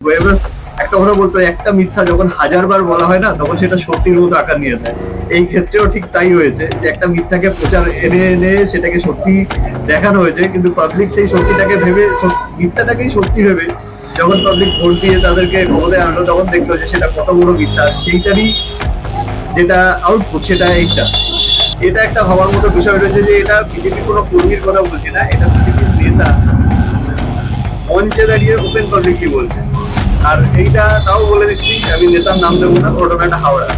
এবার একটা কথা বলতো, একটা মিথ্যা যখন 1000বার বলা হয় না, তখন সেটা সত্যির মতো আকার নিয়ে নেয়। এই ক্ষেত্রেও ঠিক তাই হয়েছে, যে একটা মিথ্যাকে প্রচার এনে এনে সেটাকে সত্যি দেখানো হয়েছে, কিন্তু পাবলিক সেই সত্যিটাকে ভেবে, মিথ্যাটাকেই সত্যি ভেবে যখন পাবলিক ভোট দিয়ে তাদেরকে ক্ষমতায় আনলো, তখন দেখলো যে সেটা কত বড় মিথ্যা। সেইটারই যেটা আউটপুট, সেটা এইটা। এটা একটা হওয়ার মতো বিষয় রয়েছে, যে এটা বিজেপি কোনো কর্মীর কথা বলছি না, এটা বিজেপির নেতা মঞ্চে দাঁড়িয়ে ওপেন পাবলিকলি বলছে। আর এইটা তাও বলে দিচ্ছি, আমি নেতার নাম দেবো না, ঘটনাটা হাওড়া।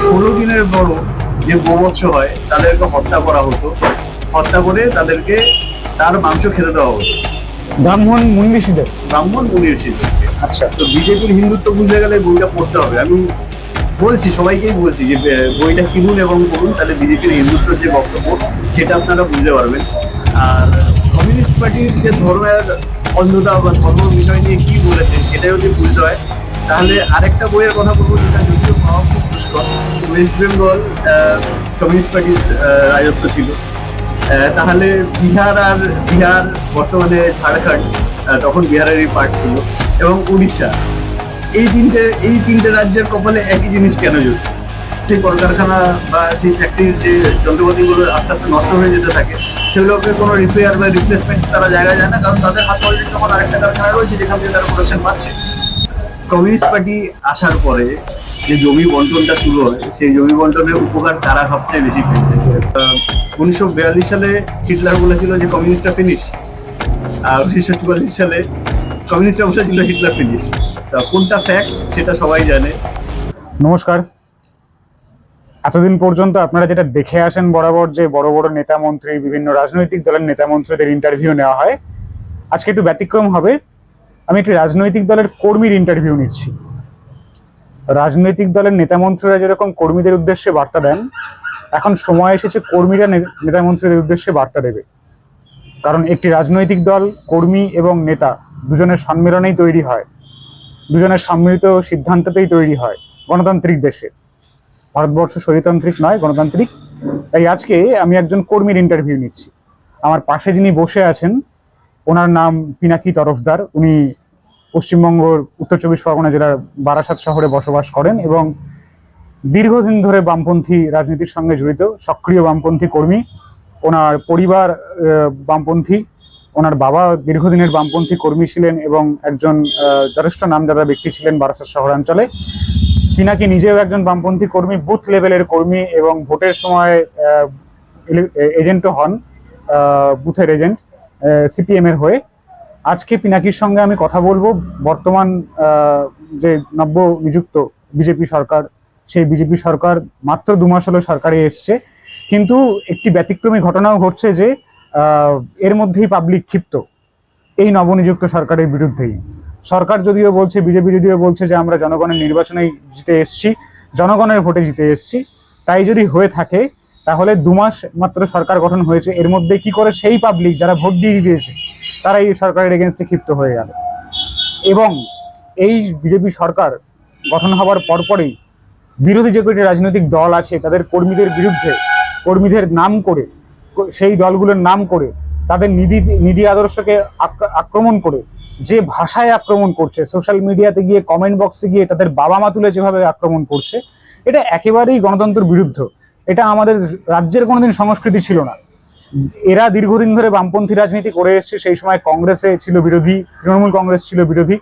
16 দিনের বড় যে গোবৎস হয়, তাদেরকে হত্যা করা হতো, হত্যা করে তাদেরকে তার মাংস খেতে দেওয়া হতো ব্রাহ্মণ মুনিঋষিদের। ব্রাহ্মণ মুনিঋষিদেরকে। আচ্ছা, তো বিজেপির হিন্দুত্ব বুঝতে গেলে বইটা পড়তে হবে। আমি বলছি, সবাইকেই বলছি যে বইটা কিনুন এবং পড়ুন, তাহলে বিজেপির হিন্দুত্বের যে বক্তব্য সেটা আপনারা বুঝতে পারবেন। আর কমিউনিস্ট পার্টির যে ধর্মের অন্ধতা বা ধর্ম বিষয় নিয়ে কি বলেছে সেটা যদি বুঝতে হয়, তাহলে আরেকটা বইয়ের কথা বলবো, যেটা যদিও পাওয়া খুব দুষ্কর। ওয়েস্ট বেঙ্গল কমিউনিস্ট পার্টির রাজত্ব ছিল। তাহলে বিহার বর্তমানে ঝাড়খণ্ড, তখন বিহারেরই পার্ট ছিল, এবং উড়িষ্যা, এই তিনটে রাজ্যের কপালে একই জিনিস কেন জুড়ে? সেই কলকারখানা বা সেই ফ্যাক্টরির যে যন্ত্রপাতিগুলো আস্তে আস্তে নষ্ট হয়ে যেতে থাকে, সেগুলোকে কোনো রিপেয়ার বা রিপ্লেসমেন্ট তারা জায়গায় যায় না, কারণ তাদের হাত অলরেডি তখন আরেকটা কারখানা রয়েছে যেখান থেকে তারা প্রোডাকশন পাচ্ছে। কমিউনিস্ট পার্টি আসার পরে যে জমি বন্টনটা শুরু হয়, সেই জমি বন্টনের উপকার তারা সবচেয়ে বেশি পেয়েছে। 1942 সালে হিটলার বলেছিল যে কমিউনিস্টরা ফিনিশ, আর 1944 সালে কমিউনিস্টরা বলেছিল হিটলার ফিনিশ। কোনটা ফ্যাক্ট সেটা সবাই জানে। নমস্কার। এতদিন পর্যন্ত আপনারা যেটা দেখে আসেন, বরাবর যে বড় বড় নেতা মন্ত্রী, বিভিন্ন রাজনৈতিক দলের নেতা মন্ত্রীদের ইন্টারভিউ নেওয়া হয়, আজকে একটু ব্যতিক্রম হবে। আমি একটি রাজনৈতিক দলের কর্মীর ইন্টারভিউ নিচ্ছি। রাজনৈতিক দলের নেতা মন্ত্রীরা যেরকম কর্মীদের উদ্দেশ্যে বার্তা দেন, এখন সময় এসেছে কর্মীরা নেতা মন্ত্রীদের উদ্দেশ্যে বার্তা দেবে। কারণ একটি রাজনৈতিক দল কর্মী এবং নেতা দুজনের সম্মেলনেই তৈরি হয়, দুজনের সম্মিলিত সিদ্ধান্ততেই তৈরি হয় গণতান্ত্রিক দেশে। ভারতবর্ষ স্বৈরতান্ত্রিক নয়, গণতান্ত্রিক। তাই আজকে আমি একজন কর্মীর ইন্টারভিউ নিচ্ছি। আমার পাশে যিনি বসে আছেন, ওনার নাম পিনাকি তরফদার। উনি পশ্চিমবঙ্গের উত্তর 24 পরগনা জেলার বারাসাত শহরে বসবাস করেন এবং দীর্ঘদিন ধরে বামপন্থী রাজনীতির সঙ্গে জড়িত, সক্রিয় বামপন্থী কর্মী। ওনার পরিবার বামপন্থী। ওনার বাবা দীর্ঘদিনের বামপন্থী কর্মী ছিলেন এবং একজন যথেষ্ট নামজাদা ব্যক্তি ছিলেন বারাসাত শহরাঞ্চলে। পিনাকি নিজেও একজন বামপন্থী কর্মী, বুথ লেভেলের কর্মী, এবং ভোটের সময় এজেন্টও হন, বুথের এজেন্ট সিপিএম এর হয়ে। আজকে পিনাকির সঙ্গে আমি কথা বলবো বর্তমান যে নব্য নিযুক্ত বিজেপি সরকার, সেই বিজেপি সরকার মাত্র 2 মাস হলো সরকারে এসছে, কিন্তু একটি ব্যতিক্রমী ঘটনাও ঘটছে যে এর মধ্যেই পাবলিক ক্ষিপ্ত এই নবনিযুক্ত সরকারের বিরুদ্ধেই। সরকার যদিও বলছে, বিজেপি যদিও বলছে যে আমরা জনগণের নির্বাচনে জিতে এসছি, জনগণের ভোটে জিতে এসছি। তাই যদি হয়ে থাকে, তাহলে 2 মাস মাত্র সরকার গঠন হয়েছে, এর মধ্যে কি করে সেই পাবলিক যারা ভোট দিয়ে দিয়েছে তারা এই সরকারের এগেনস্টে ক্ষিপ্ত হয়ে গেল। এবং এই বিজেপি সরকার গঠন হওয়ার পরপরই বিরোধী যে কটি রাজনৈতিক দল আছে, তাদের কর্মীদের বিরুদ্ধে, কর্মীদের নাম করে, সেই দলগুলোর নাম করে, তাদের নীতি আদর্শকে আক্রমণ করে যে ভাষায় আক্রমণ করছে, সোশ্যাল মিডিয়াতে গিয়ে, কমেন্ট বক্সে গিয়ে তাদের বাবা মা তুলে যেভাবে আক্রমণ করছে, এটা একেবারেই গণতন্ত্রের বিরুদ্ধ। এটা আমাদের রাজ্যের কোনোদিন সংস্কৃতি ছিল না। এরা দীর্ঘদিন ধরে বামপন্থী রাজনীতি করে এসছে। সেই সময় কংগ্রেসে ছিল বিরোধী, তৃণমূল কংগ্রেস ছিল বিরোধী,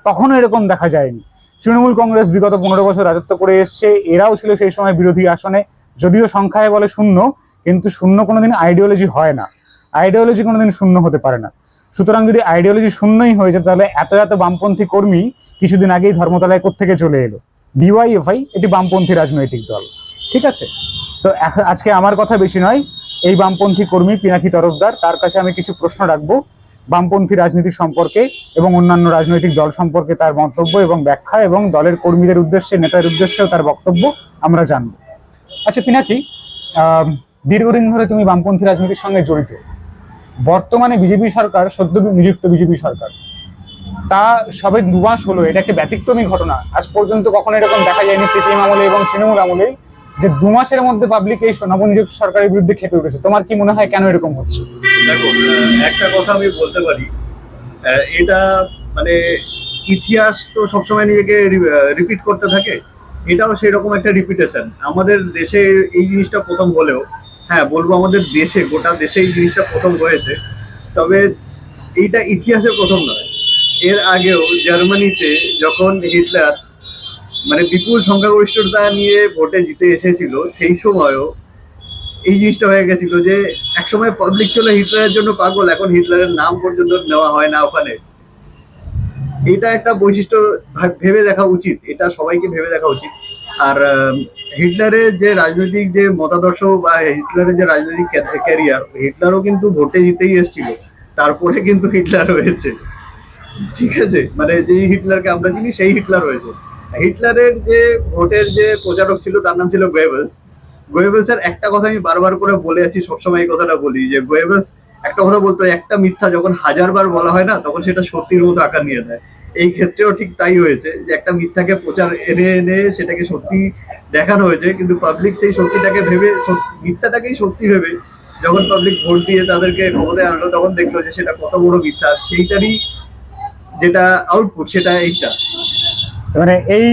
তখনও এরকম দেখা যায়নি। তৃণমূল কংগ্রেস বিগত 15 বছর রাজত্ব করে এসছে, এরাও ছিল সেই সময় বিরোধী আসনে। যদিও সংখ্যায় বলে শূন্য, কিন্তু শূন্য কোনোদিন আইডিওলজি হয় না, আইডিওলজি কোনোদিন শূন্য হতে পারে না। সুতরাং যদি আইডিওলজি শূন্যই হয়ে যায়, তাহলে এত এত বামপন্থী কর্মী কিছুদিন আগেই ধর্মতলায় কোত্থেকে চলে এলো। ডিওয়াইএফআই এটি বামপন্থী রাজনৈতিক দল, ঠিক আছে? তো আজকে আমার কথা বেশি নয়, এই বামপন্থী কর্মী পিনাকি তরফদার, তার কাছে আমি কিছু প্রশ্ন রাখবো বামপন্থী রাজনীতি সম্পর্কে এবং অন্যান্য রাজনৈতিক দল সম্পর্কে তার মন্তব্য এবং ব্যাখ্যা, এবং দলের কর্মীদের উদ্দেশ্যে, নেতার উদ্দেশ্যেও তার বক্তব্য আমরা জানবো। আচ্ছা পিনাকি, দীর্ঘদিন ধরে তুমি বামপন্থী রাজনীতির সঙ্গে জড়িত। বর্তমানে বিজেপি সরকার, সদ্য নিযুক্ত বিজেপি সরকার, তা সবে 2 মাস হলো। এটা একটা ব্যতিক্রমী ঘটনা। আজ পর্যন্ত কখনো এরকম দেখা যায়নি সিপিএম আমলে এবং তৃণমূল আমলে, যে 2 মাসের মধ্যে পাবলিক এই নবনিযুক্ত সরকারের বিরুদ্ধে খেপে উঠেছে। তোমার কি মনে হয় কেন এরকম হচ্ছে? দেখো, একটা কথা আমি বলতে পারি, এটা মানে ইতিহাস তো সবসময় নিজেকে রিপিট করতে থাকে, এটাও সেরকম একটা রিপিটেশন। আমাদের দেশে এই জিনিসটা প্রথম হলেও, হ্যাঁ বলবো আমাদের দেশে, গোটা দেশে এই জিনিসটা প্রথম হয়েছে, তবে এইটা ইতিহাসে প্রথম নয়। এর আগেও জার্মানিতে যখন হিটলার মানে বিপুল সংখ্যাগরিষ্ঠতা নিয়ে ভোটে জিতে এসেছিল, সেই সময়ও এই জিনিসটা হয়ে গেছিল যে একসময় পাবলিক ছিল হিটলারের জন্য পাগল, এখন হিটলারের নাম পর্যন্ত নেওয়া হয় না ওখানে। এটা একটা বৈশিষ্ট্য ভেবে দেখা উচিত, এটা সবাইকে ভেবে দেখা উচিত। আর হিটলারের যে রাজনৈতিক যে মতাদর্শ বা হিটলারের যে রাজনৈতিক ক্যারিয়ার, হিটলারও কিন্তু ভোটে জিতেই এসেছিল, তারপরে কিন্তু হিটলার হয়েছে। ঠিক আছে, মানে যে হিটলারকে আমরা চিনি সেই হিটলার হয়েছে। হিটলারের যে ভোটের যে প্রচারক ছিল তার নাম ছিল গোয়েবেলস। গোয়েবেলসের একটা কথা আমি বারবার করে বলে আছি, সবসময় এই কথাটা বলি যে গোয়েবেলস একটা কথা বলতো, একটা মিথ্যা যখন 1000বার বলা হয় না, তখন সেটা সত্যির মতো আকার নিয়ে নেয়। এই ক্ষেত্রেও ঠিক তাই হয়েছে, যে একটা মিথ্যাকে প্রচার এনে এনে সেটাকে সত্যি দেখানো হয়েছে, কিন্তু পাবলিক সেই সত্যিটাকে ভেবে, মিথ্যাটাকেই সত্যি ভেবে যখন পাবলিক ভোট দিয়ে তাদেরকে ক্ষমতায় আনলো, তখন দেখলো যে সেটা কত বড় মিথ্যা। সেইটারই যেটা আউটপুট সেটা এইটা। মানে এই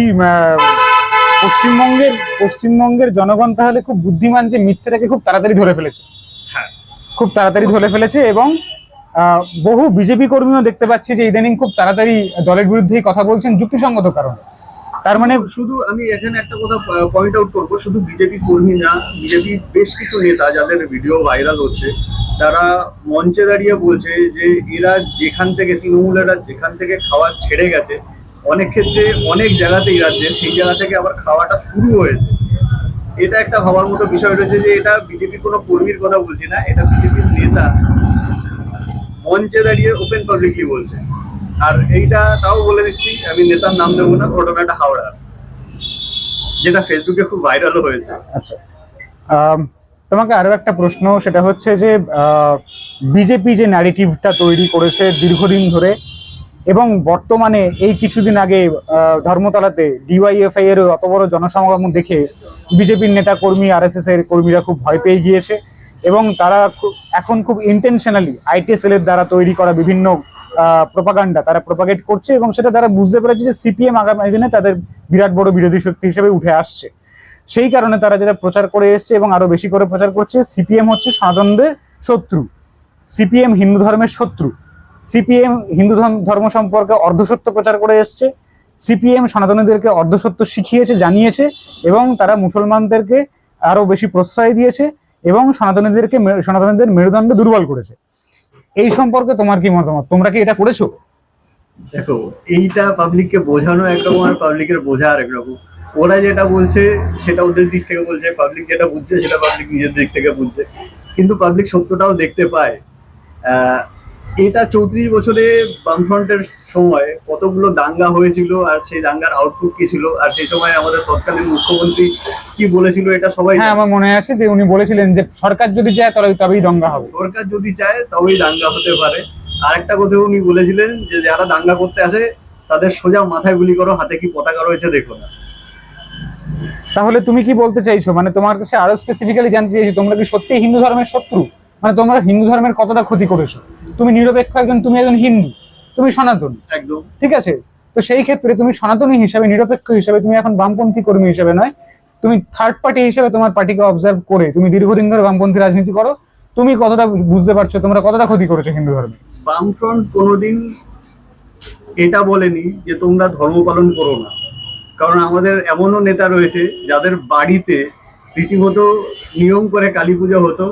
পশ্চিমবঙ্গের জনগণ তাহলে খুব বুদ্ধিমান, যে মিথ্যাটাকে খুব তাড়াতাড়ি ধরে ফেলেছে। হ্যাঁ, খুব তাড়াতাড়ি ধরে ফেলেছে। এবং বহু বিজেপি কর্মীও দেখতে পাচ্ছি যে ইদানিং খুব তাড়াতাড়ি দলের বিরুদ্ধেই কথা বলছেন যুক্তিসঙ্গত কারণে। তার মানে শুধু আমি এখানে একটা কথা পয়েন্ট আউট করবো, শুধু বিজেপি কর্মী না, বিজেপি বেশ কিছু নেতা যাদের ভিডিও ভাইরাল হচ্ছে, তারা মঞ্চে দাঁড়িয়ে বলছে যে এরা যেখান থেকে, তৃণমূলেরা যেখান থেকে খাওয়া ছেড়ে গেছে, অনেক ক্ষেত্রে অনেক জায়গাতেই রাজ্যে সেই জায়গা থেকে আবার খাওয়াটা শুরু হয়েছে। এটা একটা ভাবার মতো বিষয় রয়েছে যে এটা বিজেপি কোনো কর্মীর কথা বলছি না, এটা বিজেপির নেতা মঞ্চে দাঁড়িয়ে ওপেন পাবলিকলি বলছে। আর এইটা তাও বলে দিচ্ছি, আমি নেতার নাম দেবো না, ঘটনাটা হাওড়ার, যেটা ফেসবুকে খুব ভাইরালও হয়েছে। আচ্ছা, তোমাকে আরো একটা প্রশ্ন, সেটা হচ্ছে যে বিজেপি যে ন্যারেটিভটা তৈরি করেছে দীর্ঘদিন ধরে, এবং বর্তমানে এই কিছুদিন আগে ধর্মতলাতে ডিওয়াইএফআই এর অত বড় জনসমাগম দেখে বিজেপির নেতা কর্মী, আরএসএস এর কর্মীরা খুব ভয় পেয়ে গিয়েছে, এবং তারা এখন খুব ইন্টেনশনালি আইটিএসএল এর দ্বারা তৈরি করা বিভিন্ন প্রোপাগান্ডা তারা প্রোপাগেট করছে, এবং সেটা তারা বুঝতে পেরেছে যে সিপিএম আগামী দিনে তাদের বিরাট বড় বিরোধী শক্তি হিসেবে উঠে আসছে। সেই কারণে তারা যেটা প্রচার করে এসছে এবং আরো বেশি করে প্রচার করছে, সিপিএম হচ্ছে সনাতনদের শত্রু, সিপিএম হিন্দু ধর্মের শত্রু, সিপিএম হিন্দু ধর্ম সম্পর্কে অর্ধসত্য প্রচার করে এসছে, সিপিএম সনাতনীদেরকে অর্ধসত্য শিখিয়েছে, জানিয়েছে, এবং তারা মুসলমানদেরকে আরো বেশি প্রশ্রয় দিয়েছে এবং সনাতনীদের মেরুদণ্ড দুর্বল করেছে। এই সম্পর্কে তোমার কি মতামত? তোমরা কি এটা করেছো? দেখো, এইটা পাবলিককে বোঝানো একরকম আর পাবলিকের বোঝা আর একরকম। ওরা যেটা বলছে সেটা ওদের দিক থেকে বলছে, পাবলিক যেটা বুঝছে সেটা পাবলিক নিজের দিক থেকে বুঝছে, কিন্তু পাবলিক সত্যটাও দেখতে পায়। এটা 34 বছরে বামফ্রন্টের সময় কতগুলো দাঙ্গা হয়েছিল, আর সেই দাঙ্গার আউটপুট কি ছিল, আর সেই সময় আমাদের তৎকালীন মুখ্যমন্ত্রী কি বলেছিল, এটা সবাই। হ্যাঁ, আমার মনে আছে যে উনি বলেছিলেন যে সরকার যদি চায় তবেই দাঙ্গা হবে, সরকার যদি চায় তবেই দাঙ্গা হতে পারে। আরেকটা কথা উনি বলেছিলেন যে যারা দাঙ্গা করতে আসে তাদের সোজা মাথায় গুলি করো, হাতে কি পতাকা রয়েছে দেখো না। তাহলে তুমি কি বলতে চাইছো, মানে তোমার কাছে আরো স্পেসিফিক্যালি জানতে চাইছি, তোমরা কি সত্যি হিন্দু ধর্মের শত্রু? মানে তোমরা হিন্দু ধর্মের কতটা ক্ষতি করেছো? তুমি নিরপেক্ষ একজন, তুমি একজন হিন্দু, তুমি সনাতনী, একদম ঠিক আছে। তো সেই ক্ষেত্রে তুমি সনাতনী হিসাবে, নিরপেক্ষ হিসাবে, তুমি এখন বামপন্থী কর্মী হিসেবে নয়, তুমি থার্ড পার্টি হিসেবে তোমার পার্টিকে অবজার্ভ করে তুমি দীর্ঘদিন ধরে বামপন্থী রাজনীতি করো, তুমি কতটা বুঝতে পারছো তোমরা কতটা ক্ষতি করেছো হিন্দু ধর্মে? বামফ্রন্ট কোনোদিন এটা বলেনি যে তোমরা ধর্ম পালন করো না, কারণ আমাদের এমনও নেতা রয়েছে যাদের বাড়িতে রীতিমতো নিয়ম করে কালী পুজো হতো,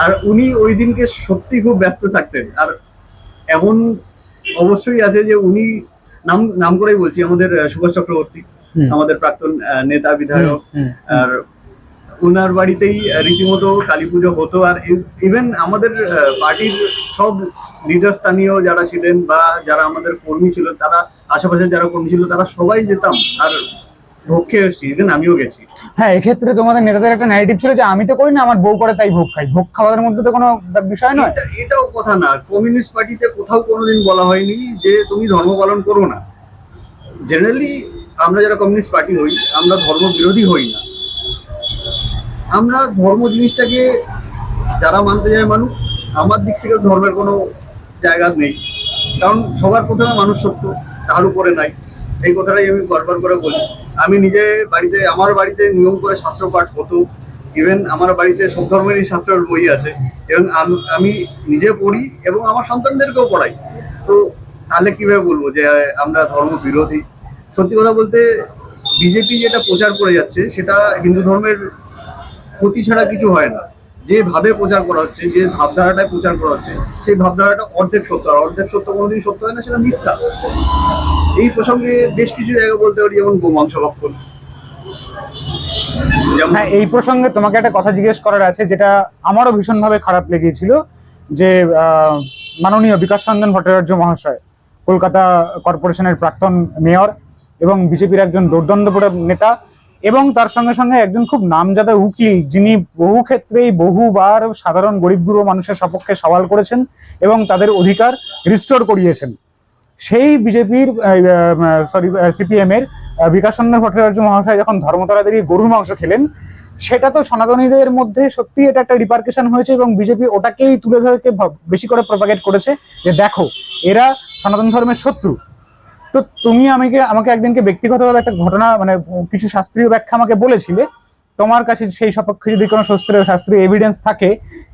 আর উনি ওই দিনকে সত্যি খুব ব্যস্ত থাকতেন। আর এমন অবশ্যই আছে যে উনি নাম করেই বলছি, আমাদের সুভাষ চক্রবর্তী, আমাদের প্রাক্তন নেতা বিধায়ক, আর উনার বাড়িতেই রীতিমতো কালী পুজো হতো। আর ইভেন আমাদের পার্টির সব লিডার, স্থানীয় যারা ছিলেন বা যারা আমাদের কর্মী ছিল, তারা আশেপাশে যারা কর্মী ছিল, তারা সবাই যেতাম আর ভোগ খেয়ে এসেছি, ইভেন আমিও গেছি। হ্যাঁ, এক্ষেত্রে তোমাদের নেতাদের একটা ন্যারেটিভ ছিল যে আমি তো করি না, আমার বউ করে তাই ভোগ খাই। ভোগ খাওয়ার মধ্যে তো কোনো বিষয় নয়, এটাও কথা না। কমিউনিস্ট পার্টিতে কোথাও কোনোদিন বলা হয়নি যে তুমি ধর্ম পালন করো না। জেনারেলি আমরা যারা কমিউনিস্ট পার্টি হই, আমরা ধর্ম বিরোধী হই না। আমরা ধর্ম জিনিসটাকে যারা মানতে যায় মানুষ, আমার দিক থেকে ধর্মের কোনো জায়গা নেই, কারণ সবার প্রথমে মানুষ সত্য। তার উপরে নাই। এই কথাটাই আমি বারবার করে বলি। আমি নিজে বাড়িতে, আমার বাড়িতে নিয়ম করে শাস্ত্র পাঠ হতো। ইভেন আমার বাড়িতে সব ধর্মেরই শাস্ত্রের বই আছে, এবং আমি নিজে পড়ি এবং আমার সন্তানদেরকেও পড়াই। তো তাহলে কিভাবে বলবো যে আমরা ধর্ম বিরোধী? সত্যি কথা বলতে বিজেপি যেটা প্রচার করে যাচ্ছে সেটা হিন্দু ধর্মের ক্ষতি ছাড়া কিছু হয় না। যেভাবে প্রচার করা হচ্ছে, যে ভাবধারাটায় প্রচার করা হচ্ছে, সেই ভাবধারাটা অর্ধেক সত্য, আর অর্ধেক সত্য কোনোদিন সত্য হয় না, সেটা মিথ্যা। এই প্রসঙ্গে বেশ কিছু জায়গা বলতে পারি, যেমন গোমাংস ভক্ষণ। হ্যাঁ, এই প্রসঙ্গে তোমাকে একটা কথা জিজ্ঞেস করার আছে, যেটা আমারও ভীষণভাবে খারাপ লেগেছিল, যে মাননীয় বিকাশ রঞ্জন ভট্টাচার্য মহাশয়, কলকাতা কর্পোরেশনের প্রাক্তন মেয়র এবং বিজেপির একজন দুর্দণ্ডপ্রিয় নেতা, এবং তার সঙ্গে সঙ্গে একজন খুব নামজাদা উকিল, যিনি বহু ক্ষেত্রেই বহুবার সাধারণ গরিবগুরু মানুষের সপক্ষে সওয়াল করেছেন এবং তাদের অধিকার রিস্টোর করিয়েছেন। সেই বিজেপির সিপিএম এর বিকাশ রঞ্জন ভট্টাচার্য মহাশয় যখন ধর্মতলা থেকে গরুর মাংস খেলেন, সেটা তো সনাতনীদের মধ্যে সত্যি এটা একটা রিপার্কেশন হয়েছে, এবং বিজেপি ওটাকেই তুলে ধরে বেশি করে প্রপাগেট করেছে যে দেখো এরা সনাতন ধর্মের শত্রু। তো তুমি আমাকে একদিনকে ব্যক্তিগতভাবে একটা ঘটনা, মানে কিছু শাস্ত্রীয় ব্যাখ্যা আমাকে বলেছিলে। তোমার কাছে সেই সপক্ষে যদি কোনো শাস্ত্রীয় এভিডেন্স থাকে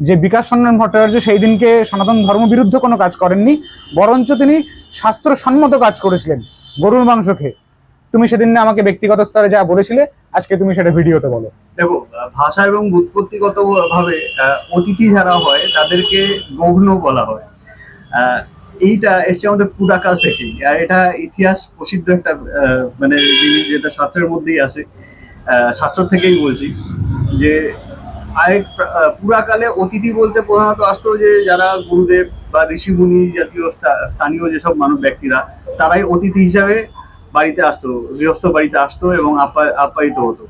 যে বিকাশ রঞ্জন ভট্টাচার্য সেই দিনকে সনাতন ধর্ম বিরুদ্ধ কোনো কাজ করেননি, বরঞ্চ তিনি শাস্ত্রসম্মত কাজ করেছিলেন গরুর মাংস খেয়ে, তুমি সেদিন আমাকে ব্যক্তিগত স্তরে যা বলেছিলে, আজকে তুমি সেটা ভিডিওতে বলো। দেখো, ভাষা এবং ব্যুৎপত্তিগত ভাবে অতিথি যারা হয় তাদেরকে গৌণ বলা হয়। এইটা এসছে আমাদের পুরাকাল থেকেই, আর এটা ইতিহাস প্রসিদ্ধ একটা মানে জিনিস, যেটা শাস্ত্রের মধ্যেই আছে। শাস্ত্র থেকেই বলছি যে পুরাকালে অতিথি বলতে প্রধানত আসতো যে যারা গুরুদেব বা ঋষিমুনি জাতীয় স্থানীয় যেসব মানুষ ব্যক্তিরা, তারাই অতিথি হিসাবে বাড়িতে আসতো, গৃহস্থ বাড়িতে আসতো এবং আপ্যায়িত হতো।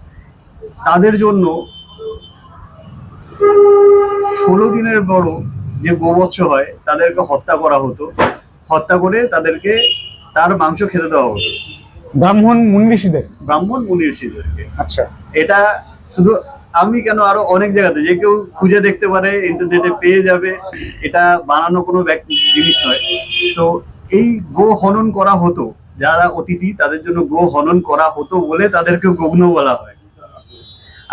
তাদের জন্য 16 দিনের বড় যে গোবৎস হয় তাদেরকে হত্যা করা হতো, হত্যা করে তাদেরকে তার মাংস খেতে দেওয়া হতো ব্রাহ্মণ মুনি ঋষিদেরকে। আচ্ছা, এটা শুধু আমি কেন, আরো অনেক জায়গাতে যে কেউ খুঁজে দেখতে পারে, ইন্টারনেটে পেয়ে যাবে। এটা বানানো কোনো জিনিস নয়। তো এই গো হনন করা হতো, যারা অতিথি তাদের জন্য গো হনন করা হতো বলে তাদেরকে গগ্ন বলা হয়।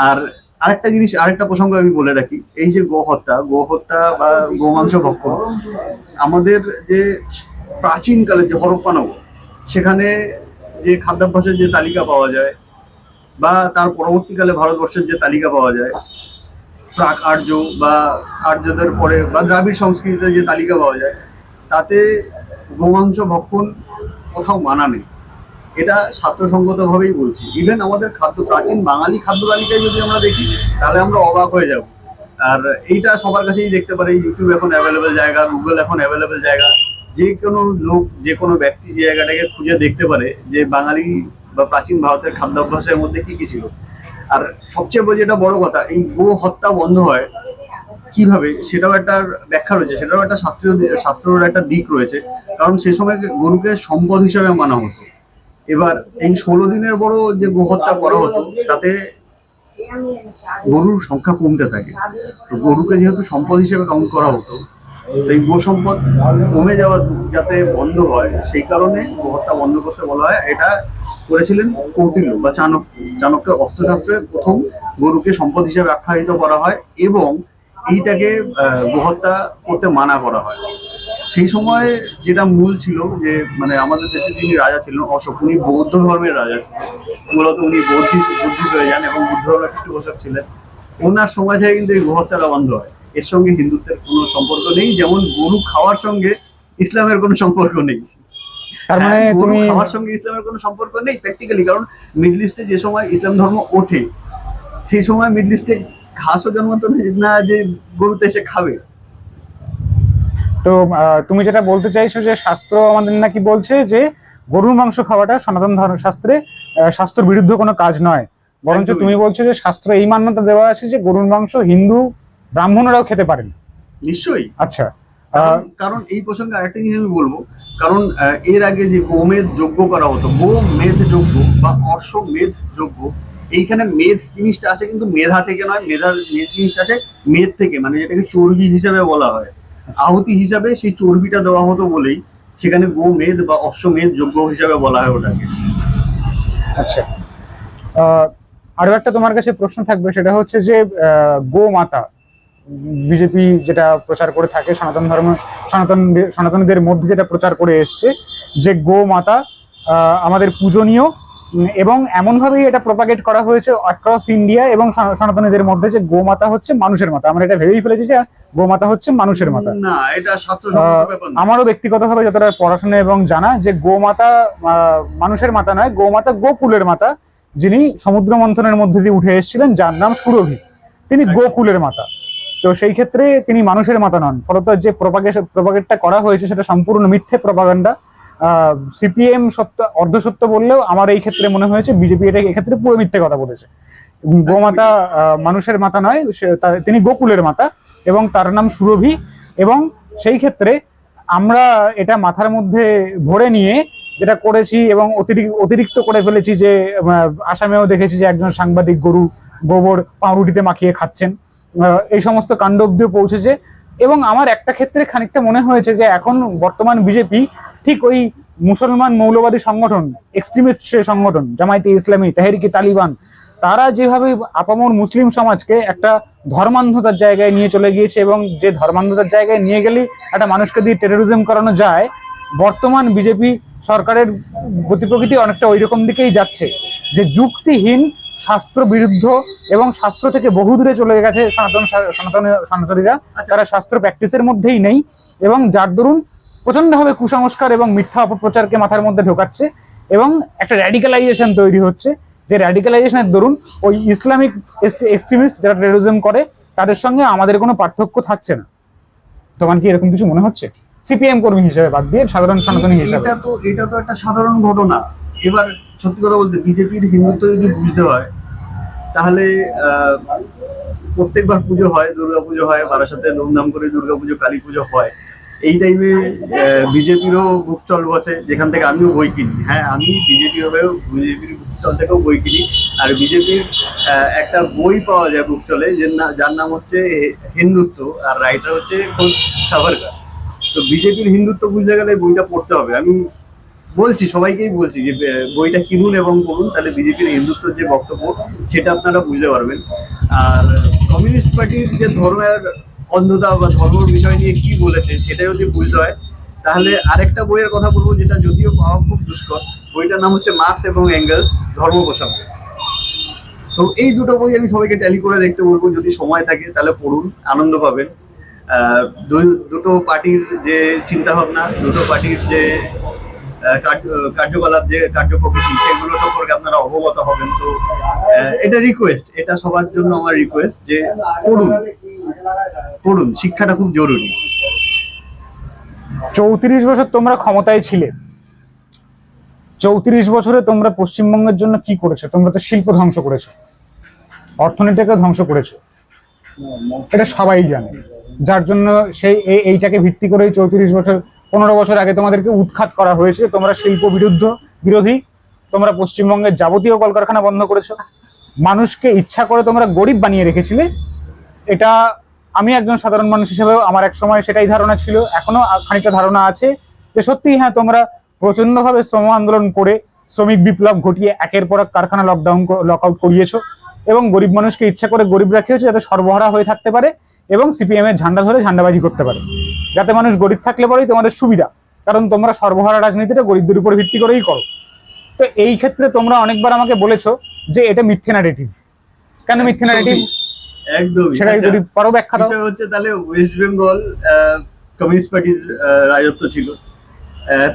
আর আরেকটা জিনিস, আরেকটা প্রসঙ্গ আমি বলে রাখি, এই যে গো হত্যা বা গোমাংস ভক্ষণ, আমাদের যে প্রাচীনকালে যে হরপ্পানগর, সেখানে যে খাদ্যাভ্যাসের যে তালিকা পাওয়া যায়, বা তার পরবর্তীকালে ভারতবর্ষের যে তালিকা পাওয়া যায়, প্রাক আর্য বা আর্যদের পরে বা দ্রাবিড় সংস্কৃতিতে যে তালিকা পাওয়া যায়, তাতে গোমাংস ভক্ষণ কোথাও মানা নেই। এটা স্বাস্থ্যসঙ্গতভাবেই বলছি। ইভেন আমাদের প্রাচীন বাঙালি খাদ্য তালিকায় যদি আমরা দেখি, তাহলে আমরা অবাক হয়ে যাব। আর এইটা সবার কাছেই দেখতে পারে, ইউটিউব এখন অ্যাভেলেবেল জায়গা, গুগল এখন অ্যাভেলেবেল জায়গা, যে কোনো লোক, যে কোনো ব্যক্তি যে জায়গাটাকে খুঁজে দেখতে পারে যে বাঙালি বা প্রাচীন ভারতের খাদ্যাভ্যাসের মধ্যে কি কি ছিল। আর সবচেয়ে যেটা বড় কথা, এই গো হত্যা বন্ধ হয় কিভাবে, সেটাও একটা ব্যাখ্যা রয়েছে, সেটাও একটা শাস্ত্রের একটা দিক রয়েছে। কারণ সেই সময় গরুকে সম্পদ হিসেবে মানা হতো। এবার এই 16 দিনের বড় যে গোহত্যা করা হতো, তাতে গরুর সংখ্যা কমতে থাকে। গরুকে যেহেতু সম্পদ হিসেবে কাউন্ট করা হতো, এই গো সম্পদ কমে যাওয়া যাতে বন্ধ হয়, সেই কারণে গোহত্যা বন্ধ করতে বলা হয়। এটা করেছিলেন কৌটিল্য বা চাণক্যের অস্ত্রশাস্ত্রে প্রথম গরুকে সম্পদ হিসেবে আখ্যায়িত করা হয়, এবং এইটাকে গোহত্যা করতে মানা করা হয়। সেই সময় যেটা মূল ছিল যে, মানে আমাদের দেশে যিনি রাজা ছিলেন অশোক, উনি বৌদ্ধ ধর্মের রাজা ছিলেন। মূলত উনি বুদ্ধিস্ট হয়ে যান এবং বুদ্ধ ধর্মের পৃষ্ঠপোষক ছিলেন। ওনার সময় থেকে কিন্তু এই গোহত্যাটা বন্ধ হয়। এর সঙ্গে হিন্দুত্বের কোনো সম্পর্ক নেই, যেমন গরু খাওয়ার সঙ্গে ইসলামের কোনো সম্পর্ক নেই। তার মানে গরু খাওয়ার সঙ্গে ইসলামের কোনো সম্পর্ক নেই প্র্যাকটিক্যালি, কারণ মিডল ইস্টে যে সময় ইসলাম ধর্ম ওঠে, সেই সময় মিডল ইস্টে ঘাসও জন্মাতো না যে গরুতে এসে খাবে। তো তুমি যেটা বলতে চাইছো যে শাস্ত্র আমাদের নাকি বলছে যে গরুর মাংস খাওয়াটা সনাতন ধর্ম শাস্ত্রে শাস্ত্রের বিরুদ্ধে কোনো কাজ নয়, বরঞ্চ তুমি বলছো যে শাস্ত্র এই মান্যতা দেওয়া আছে যে গরুর মাংস হিন্দু ব্রাহ্মণরাও খেতে পারেন। নিশ্চয়ই। আচ্ছা, কারণ এই প্রসঙ্গে আরেকটা জিনিস আমি বলবো, কারণ এর আগে যে গোমেধ যজ্ঞ করা হতো, গোমেধ যজ্ঞ বা অশ্বমেধ যজ্ঞ, এইখানে মেধ জিনিসটা আছে কিন্তু মেধা থেকে নয়, মেধ জিনিসটা আছে মেধ থেকে, মানে যেটাকে চর্বি হিসাবে বলা হয়। আহুতি হিসাবে সেই চর্বিটা দেওয়া হতো বলেই সেখানে গোমেদ বা অশ্বমেধ যজ্ঞ হিসাবে বলা হয় ওটাকে। আচ্ছা, আরো একটা তোমার কাছে প্রশ্ন থাকবে, সেটা হচ্ছে যে গো মাতা, বিজেপি যেটা প্রচার করে থাকে, সনাতন ধর্ম সনাতনীদের মধ্যে যেটা প্রচার করে এসছে যে গো মাতা আমাদের পূজনীয়, এবং এমনভাবেই এটা প্রপাগেট করা হয়েছে অ্যাক্রস ইন্ডিয়া এবং সনাতনীদের মধ্যে যে গো মাতা হচ্ছে মানুষের মাতা। আমরা এটা ভেবেই ফেলেছি যে গো মাতা হচ্ছে মানুষের মাতা। না, এটা শাস্ত্রসম্মত ব্যাপার না। আমারও ব্যক্তিগতভাবে যতটা পড়াশোনা এবং জানা, যে গো মাতা মানুষের মাতা নয়, গো মাতা গোকুলের মাতা, যিনি সমুদ্র মন্থনের মধ্যে দিয়ে উঠে এসেছিলেন, যার নাম সুরভি, তিনি গোকুলের মাতা। তো সেই ক্ষেত্রে তিনি মানুষের মাতা নন। ফলত যে প্রপাগেটটা করা হয়েছে সেটা সম্পূর্ণ মিথ্যে প্রপাগান্ডা। সিপিএম সত্য অর্ধসত্য বললেও আমার এই ক্ষেত্রে মনে হয়েছে বিজেপি এটা এক্ষেত্রে পুরো মিথ্যে কথা বলেছে। গোমাতা মানুষের মাতা নয়, তিনি গোকুলের মাতা এবং তার নাম সুরভি। এবং সেই ক্ষেত্রে আমরা এটা মাথার মধ্যে ভরে নিয়ে যেটা করেছি এবং অতিরিক্ত করে ফেলেছি, যে আসামেও দেখেছি যে একজন সাংবাদিক গরু গোবর পাউরুটিতে মাখিয়ে খাচ্ছেন, এই সমস্ত কাণ্ড অব্দিও পৌঁছেছে। এবং আমার একটা ক্ষেত্রে খানিকটা মনে হয়েছে যে এখন বর্তমান বিজেপি ঠিক ওই মুসলমান মৌলবাদী সংগঠন, এক্সট্রিমিস্ট সে সংগঠন জামায়াতে ইসলামী, তেহরিকে তালিবান, তারা যেভাবে আপামর মুসলিম সমাজকে একটা ধর্মান্ধতার জায়গায় নিয়ে চলে গিয়েছে, এবং যে ধর্মান্ধতার জায়গায় নিয়ে গেলেই একটা মানুষকে দিয়ে টেরোরিজম করানো যায়, বর্তমান বিজেপি সরকারের গতি প্রকৃতি অনেকটা ওই রকম দিকেই যাচ্ছে, যে যুক্তিহীন, শাস্ত্র বিরুদ্ধ এবং শাস্ত্র থেকে বহু দূরে চলে গেছে সনাতনীরা। তারা শাস্ত্র প্র্যাকটিসের মধ্যেই নেই, এবং যার দরুন প্রচন্ডভাবে কুসংস্কার এবং মিথ্যা অপপ্রচারকে মাথার মধ্যে ঢোকাচ্ছে, এবং একটা র্যাডিক্যালাইজেশন তৈরি হচ্ছে, যে র্যাডিক্যালাইজেশনের দরুন ওই ইসলামিক এক্সট্রিমিস্ট যারা টেরোরিজম করে তাদের সঙ্গে আমাদের কোনো পার্থক্য থাকছে না। তোমার কি এরকম কিছু মনে হচ্ছে, সিপিএম কর্মী হিসেবে বাদ দিয়ে সাধারণ সনাতনী হিসেবে? এটা তো একটা সাধারণ ঘটনা। এবার সত্যি কথা বলতে, বিজেপির হিন্দুত্ব যদি বুঝতে হয় তাহলে প্রত্যেকবার পুজো হয়, দুর্গাপুজো হয়, বারাসাতে ধুমধাম করে দুর্গাপুজো, কালী পুজো হয়। এই টাইমে বিজেপিরও বুক স্টল বসে, যেখান থেকে আমিও বই কিনি। হ্যাঁ, আমি বিজেপির বুক স্টল থেকেও বই কিনি। আর বিজেপির একটা বই পাওয়া যায় বুক স্টলে, যার নাম হচ্ছে হিন্দুত্ব, আর রাইটার হচ্ছে খোদ সাভারকার। তো বিজেপির হিন্দুত্ব বুঝতে গেলে বইটা পড়তে হবে। আমি বলছি, সবাইকেই বলছি যে বইটা কিনুন এবং পড়ুন, তাহলে বিজেপির হিন্দুত্বের যে বক্তব্য সেটা আপনারা বুঝতে পারবেন। আর কমিউনিস্ট পার্টির যে ধর্মের অন্ধতা বা ধর্মের বিষয় নিয়ে কি বলেছে সেটা যদি বুঝতে হয়, তাহলে আরেকটা বইয়ের কথা বলবো, যেটা যদিও পাওয়া খুব দুষ্কর। বইটার নাম হচ্ছে মার্কস এবং এঙ্গেলস, ধর্ম প্রসঙ্গে। তো এই দুটো বই আমি সবাইকে ট্যালি করে দেখতে বলবো, যদি সময় থাকে তাহলে পড়ুন, আনন্দ পাবেন। দুটো পার্টির যে চিন্তা ভাবনা, দুটো পার্টির যে কার্যকলাপ, যে কার্যপ্রকৃতি, সেগুলো সম্পর্কে আপনারা অবগত হবেন। তো এটা রিকোয়েস্ট, এটা সবার জন্য আমার রিকোয়েস্ট যে পড়ুন, শিক্ষাটা খুব জরুরি। 34 বছর তোমরা ক্ষমতায় ছিলে, 34 বছরে তোমরা পশ্চিমবঙ্গের জন্য কি করেছো? তোমরা তো শিল্প ধ্বংস করেছো, অর্থনীতিকে ধ্বংস করেছো, এটা সবাই জানে। যার জন্য সেই এইটাকে ভিত্তি করেই 34 বছর 15 বছর আগে তোমাদেরকে উৎখাত করা হয়েছে। তোমরা শিল্প বিরোধী, তোমরা পশ্চিমবঙ্গের যাবতীয় কলকারখানা বন্ধ করেছো, মানুষকে ইচ্ছা করে তোমরা গরিব বানিয়ে রেখেছিলে। এটা আমি একজন সাধারণ মানুষ হিসেবেও আমার এক সময় সেটাই ধারণা ছিল, এখনো খানিকটা ধারণা আছে যে সত্যিই হ্যাঁ, তোমরা প্রচন্ডভাবে শ্রম আন্দোলন করে শ্রমিক বিপ্লব ঘটিয়ে একের পর এক কারখানা লকআউট করিয়েছো, এবং গরিব মানুষকে ইচ্ছা করে গরিব রাখিয়েছো যাতে সর্বহারা হয়ে থাকতে পারে এবং সিপিএম এর ঝান্ডা ধরে ঝান্ডাবাজি করতে পারে, যাতে মানুষ গরিব থাকলে পরেই তোমাদের সুবিধা, কারণ তোমরা সর্বহারা রাজনীতিটা গরিবদের উপর ভিত্তি করেই করো। তো এই ক্ষেত্রে তোমরা অনেকবার আমাকে বলেছো যে এটা মিথ্যে ন্যারেটিভ। কেন মিথ্যে ন্যারেটিভ? একদমই, সেটা যদি পারো ব্যাখ্যা দাও। বিষয় হচ্ছে, তাহলে ওয়েস্ট বেঙ্গল কমিউনিস্ট পার্টির রাজত্ব ছিল,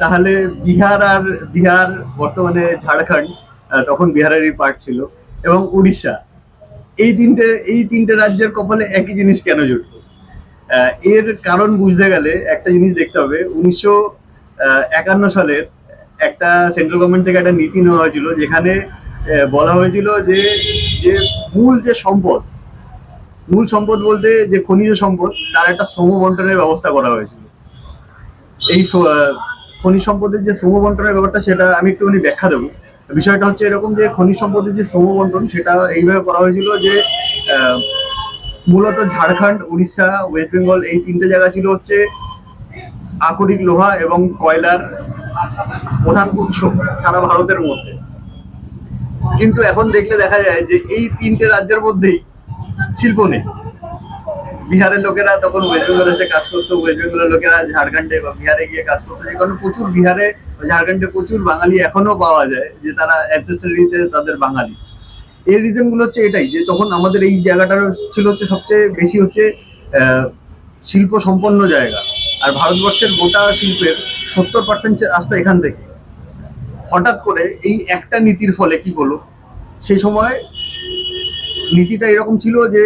তাহলে বিহার বর্তমানে ঝাড়খণ্ড, তখন বিহারেরই পার্ট ছিল, এবং উড়িষ্যা, এই তিনটে রাজ্যের কপালে একই জিনিস কেন জুটলো? এর কারণ বুঝতে গেলে একটা জিনিস দেখতে হবে। 1951 সালের একটা সেন্ট্রাল গভর্নমেন্ট থেকে একটা নীতি নেওয়া হয়েছিল, যেখানে বলা হয়েছিল যে মূল সম্পদ বলতে যে খনিজ সম্পদ, তার একটা শ্রম বন্টনের ব্যবস্থা করা হয়েছিল। এই খনিজ সম্পদের যে শ্রম বন্টনের ব্যাপারটা, সেটা আমি একটুখানি ব্যাখ্যা দেবো। বিষয়টা হচ্ছে এরকম যে খনিজ সম্পদের যে শ্রম বন্টন, সেটা এইভাবে করা হয়েছিল যে মূলত ঝাড়খণ্ড, উড়িষ্যা, ওয়েস্ট বেঙ্গল, এই তিনটে জায়গা ছিল হচ্ছে আকরিক লোহা এবং কয়লার প্রধান উৎস সারা ভারতের মধ্যে। কিন্তু এখন দেখলে দেখা যায় যে এই তিনটে রাজ্যের মধ্যেই শিল্প নেই। বিহারের লোকেরা তখন ওয়েস্ট বেঙ্গলে এসে কাজ করতো, ওয়েস্ট বেঙ্গলের লোকেরা ঝাড়খণ্ডে বা বিহারে গিয়ে কাজ করতো, যে কারণে প্রচুর বিহারে ঝাড়খণ্ডে প্রচুর বাঙালি এখনো পাওয়া যায় যে তারা অ্যানসেস্টরিতে তাদের বাঙালি। এর রিজন গুলো হচ্ছে এটাই যে তখন আমাদের এই জায়গাটার ছিল হচ্ছে সবচেয়ে বেশি হচ্ছে শিল্প সম্পন্ন জায়গা, আর ভারতবর্ষের গোটা শিল্পের 70% আসতো এখান থেকে। হঠাৎ করে এই একটা নীতির ফলে কি হলো, সেই সময় নীতিটা এরকম ছিল যে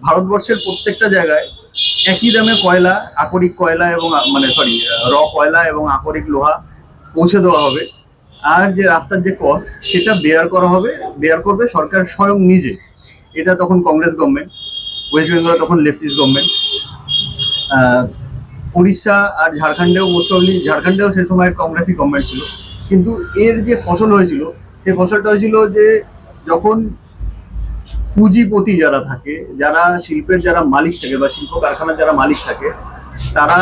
ভারতবর্ষের প্রত্যেকটা জায়গায় একই দামে কয়লা, আকরিক কয়লা এবং র কয়লা এবং আকরিক লোহা পৌঁছে দেওয়া হবে, আর যে রাস্তার যে কস্ট সেটা বেয়ার করবে সরকার স্বয়ং নিজে। এটা তখন কংগ্রেস গভর্নমেন্ট, ওয়েস্ট বেঙ্গলে তখন লেফটিস্ট গভর্নমেন্ট। উড়িষ্যা আর ঝাড়খণ্ডেও ঝাড়খণ্ডেও সে সময় কংগ্রেসই গভর্নমেন্ট ছিল। কিন্তু এর যে ফসল হয়েছিল সেই ফসলটা হয়েছিল যে যখন পুঁজিপতি যারা থাকে, যারা শিল্পের যারা মালিক থাকে বা শিল্প কারখানার যারা মালিক থাকে, তারা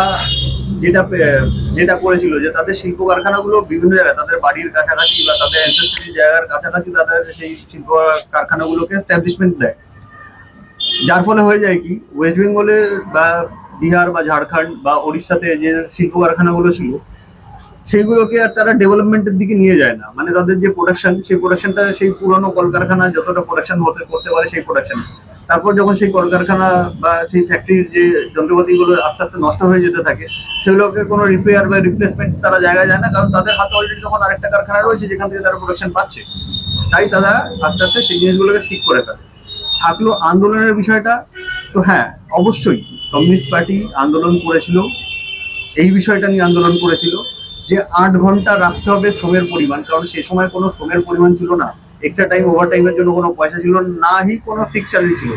যেটা করেছিল যে তাদের শিল্প কারখানাগুলো বিভিন্ন জায়গায় তাদের বাড়ির কাছাকাছি বা তাদের অ্যানসেস্টরি জায়গার কাছাকাছি তাদের সেই শিল্প কারখানাগুলোকে এস্টাবলিশমেন্ট দেয়। যার ফলে হয়ে যায় কি, ওয়েস্ট বেঙ্গলে বা বিহার বা ঝাড়খণ্ড বা উড়িষ্যাতে যে শিল্প কারখানাগুলো ছিল সেইগুলোকে আর তারা ডেভেলপমেন্টের দিকে নিয়ে যায় না। মানে তাদের যে প্রোডাকশন, সেই প্রোডাকশনটা সেই পুরনো কলকারখানা যতটা প্রোডাকশন করতে পারে সেই প্রোডাকশন, তারপর যখন সেই কলকারখানা বা সেই ফ্যাক্টরির যে যন্ত্রপাতিগুলো আস্তে আস্তে নষ্ট হয়ে যেতে থাকে, সেগুলোকে কোনো রিপেয়ার বা রিপ্লেসমেন্ট তারা জায়গায় যায় না, কারণ তাদের হাতে অলরেডি তখন আরেকটা কারখানা রয়েছে যেখান থেকে তারা প্রোডাকশন পাচ্ছে। তাই তারা আস্তে আস্তে সেই জিনিসগুলোকে ঠিক করে ফেলে। থাকলো আন্দোলনের বিষয়টা, তো হ্যাঁ অবশ্যই কমিউনিস্ট পার্টি আন্দোলন করেছিল, এই বিষয়টা নিয়ে আন্দোলন করেছিল যে 8 ঘন্টা রাখতে হবে শ্রমের পরিমাণ, কারণ সে সময় কোনো শ্রমের পরিমাণ ছিল না, এক্সট্রা টাইম ওভার টাইমের জন্য কোনো পয়সা ছিল না, কোনো ফিক্স স্যালারি ছিল।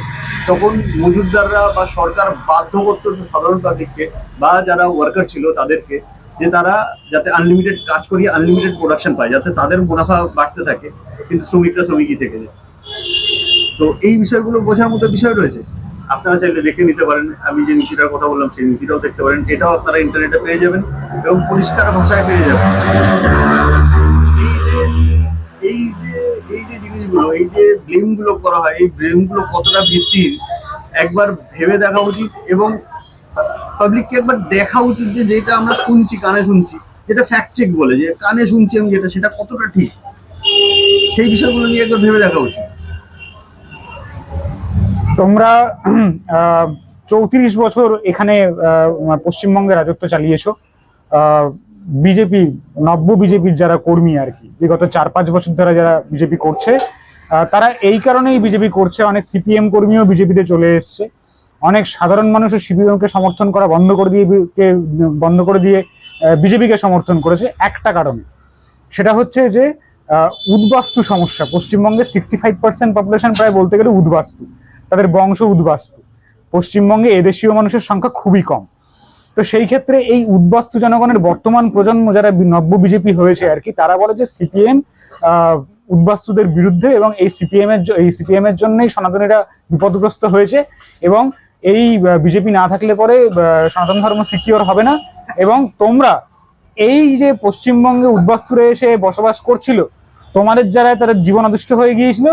তখন মজুদদাররা বা সরকার বাধ্য করতো সাধারণ পাবলিককে বা যারা ওয়ার্কার ছিল তাদেরকে যে তারা যাতে আনলিমিটেড কাজ করিয়ে আনলিমিটেড প্রোডাকশন পায়, যাতে তাদের মুনাফা বাড়তে থাকে, কিন্তু শ্রমিকরা শ্রমিকই থেকে যায়। তো এই বিষয়গুলো বোঝার মতো বিষয় রয়েছে, আপনারা চাইলে দেখে নিতে পারেন। আমি যে নীতিটার কথা বললাম সেই নীতিটাও দেখতে পারেন, এটাও আপনারা ইন্টারনেটে পেয়ে যাবেন এবং পরিষ্কার ভাষায় পেয়ে যাবেন। এই যে জিনিসগুলো, এই যে ব্লেম গুলো করা হয়, এই ব্লেম গুলো কতটা ভিত্তিহীন একবার ভেবে দেখা উচিত এবং পাবলিককে একবার দেখা উচিত যে যেটা আমরা শুনছি, কানে শুনছি, যেটা ফ্যাক্ট চেক বলে যে কানে শুনছি আমি যেটা, সেটা কতটা ঠিক, সেই বিষয়গুলো নিয়ে একবার ভেবে দেখা উচিত। তোমরা 34 বছর এখানে পশ্চিমবঙ্গে রাজত্ব চালিয়েছো। বিজেপি, নব্য বিজেপির যারা কর্মী আর কি, বিগত 4-5 বছর ধরে যারা বিজেপি করছে, তারা এই কারণেই বিজেপি করছে। অনেক সিপিএম কর্মীও বিজেপিতে চলে এসছে, অনেক সাধারণ মানুষও সিপিএম কে সমর্থন করা বন্ধ করে দিয়ে বিজেপিকে সমর্থন করেছে একটা কারণে। সেটা হচ্ছে যে উদ্বাস্তু সমস্যা। পশ্চিমবঙ্গের 65% পপুলেশন প্রায় বলতে গেলে উদ্বাস্তু, তাদের বংশ উদ্বাস্তু। পশ্চিমবঙ্গে এদেশীয় মানুষের সংখ্যা খুবই কম। তো সেই ক্ষেত্রে এই উদ্বাস্তু জনগণের বর্তমান প্রজন্ম যারা নব্য বিজেপি হয়েছে আর কি, তারা বলে যে সিপিএম উদ্বাস্তুদের বিরুদ্ধে এবং এই সিপিএম এর জন্যই সনাতনীরা বিপদগ্রস্ত হয়েছে এবং এই বিজেপি না থাকলে পরে সনাতন ধর্ম সিকিওর হবে না। এবং তোমরা এই যে পশ্চিমবঙ্গে উদ্বাস্তুরা এসে বসবাস করছিল, তোমাদের যারা তাদের জীবন অদৃষ্ট হয়ে গিয়েছিল,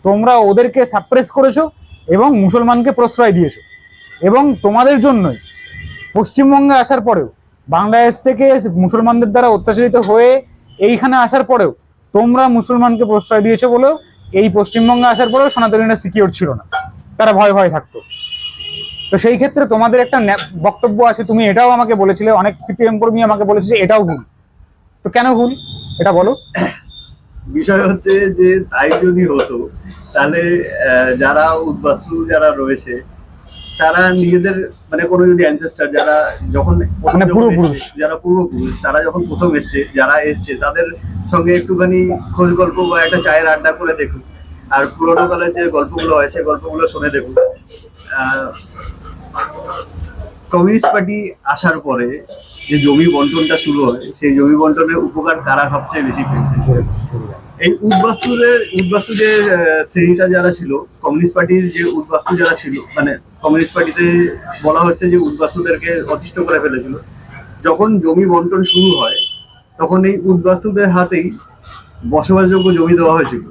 তোমরা ওদেরকে সাপ্রেস করেছো এবং মুসলমানকে প্রশ্রয় দিয়েছো। এবং তোমাদের জন্যই পশ্চিমবঙ্গে আসার পরেও, বাংলাদেশ থেকে মুসলমানদের দ্বারা অত্যাচারিত হয়ে এইখানে আসার পরেও তোমরা মুসলমানকে প্রশ্রয় দিয়েছো বলেও এই পশ্চিমবঙ্গে আসার পরেও সনাতনীরা সিকিওর ছিল না, তারা ভয় থাকতো। তো সেই ক্ষেত্রে তোমাদের একটা বক্তব্য আছে, তুমি এটাও আমাকে বলেছিলে, অনেক সিপিএম কর্মী আমাকে বলেছে যে এটাও ভুল। তো কেন ভুল এটা বলো। বিষয় হচ্ছে যে তাই যদি হতো তাহলে যারা উদ্বাস্তু যারা রয়েছে তারা নিজেদের মানে কোনো যদি অ্যানসেস্টার যারা যখন যারা পূর্বপুরুষ তারা যখন প্রথম এসছে, যারা এসছে তাদের সঙ্গে একটুখানি খোঁজ গল্প বা একটা চায়ের আড্ডা করে দেখুন, আর পুরোনো কালের যে গল্পগুলো হয় সেই গল্পগুলো শুনে দেখুন। কমিউনিস্ট পার্টি আসার পরে যে জমি বন্টনটা শুরু হয়, সেই জমি বন্টনের উপকার কারা সবচেয়ে বেশি পেয়েছে? এই উদ্বাস্তুদের শ্রেণীটা যারা ছিল, কমিউনিস্ট পার্টির যে উদ্বাস্তু যারা ছিল, মানে কমিউনিস্ট পার্টিতে বলা হচ্ছে যে উদ্বাস্তুদেরকে অতিষ্ঠ করে ফেলেছিল, যখন জমি বন্টন শুরু হয় তখন এই উদ্বাস্তুদের হাতেই বসবাসযোগ্য জমি দেওয়া হয়েছিল,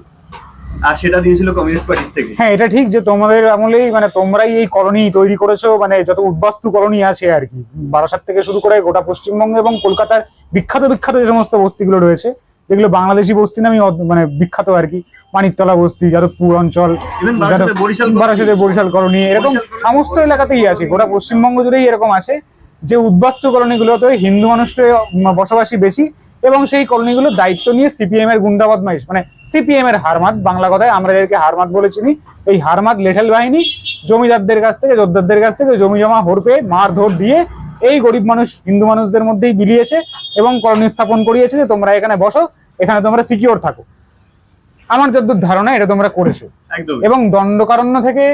আর সেটা দিয়েছিল কমিউনিস্ট পার্টির থেকে। হ্যাঁ, এটা ঠিক যে তোমাদের আমলেই মানে তোমরাই এই কলোনি তৈরি করেছো, মানে যত উদ্বাস্তু কলোনি আছে আর কি, বারাসাত থেকে শুরু করে গোটা পশ্চিমবঙ্গ এবং কলকাতার বিখ্যাত বিখ্যাত যে সমস্ত বস্তিগুলো রয়েছে, যেগুলো বাংলাদেশি বস্তি নামে মানে বিখ্যাত আর কি, মানিকতলা বস্তি, যাদবপুর অঞ্চল, বারাসাতের বরিশাল কলোনি, এরকম সমস্ত এলাকাতেই আছে, গোটা পশ্চিমবঙ্গ জুড়েই এরকম আছে যে উদ্বাস্তু কলোনিগুলোতে হিন্দু মানুষের বসবাসী বেশি, এবং সেই কলোনিগুলোর দায়িত্ব নিয়ে সিপিএম এর গুন্ডা বদমাইশ, মানে সিপিএম এর হারমাত, বাংলা কথায় আমরা এদেরকে হারমাত বলে চিনি, এই হারমাত লেঠেল বাহিনী জমিদারদের কাছ থেকে, জোরদারদের কাছ থেকে জমি জমা হড় পেয়ে মারধর দিয়ে এই গরিব মানুষ হিন্দু মানুষদের মধ্যেই বিলিয়েছে এবং কলোনি স্থাপন করিয়েছে যে তোমরা এখানে বসো, এখানে তোমরা সিকিউর থাকো। আমার যতদূর ধারণা এটা তোমরা করেছো, এবং দণ্ডকারণ্য থেকে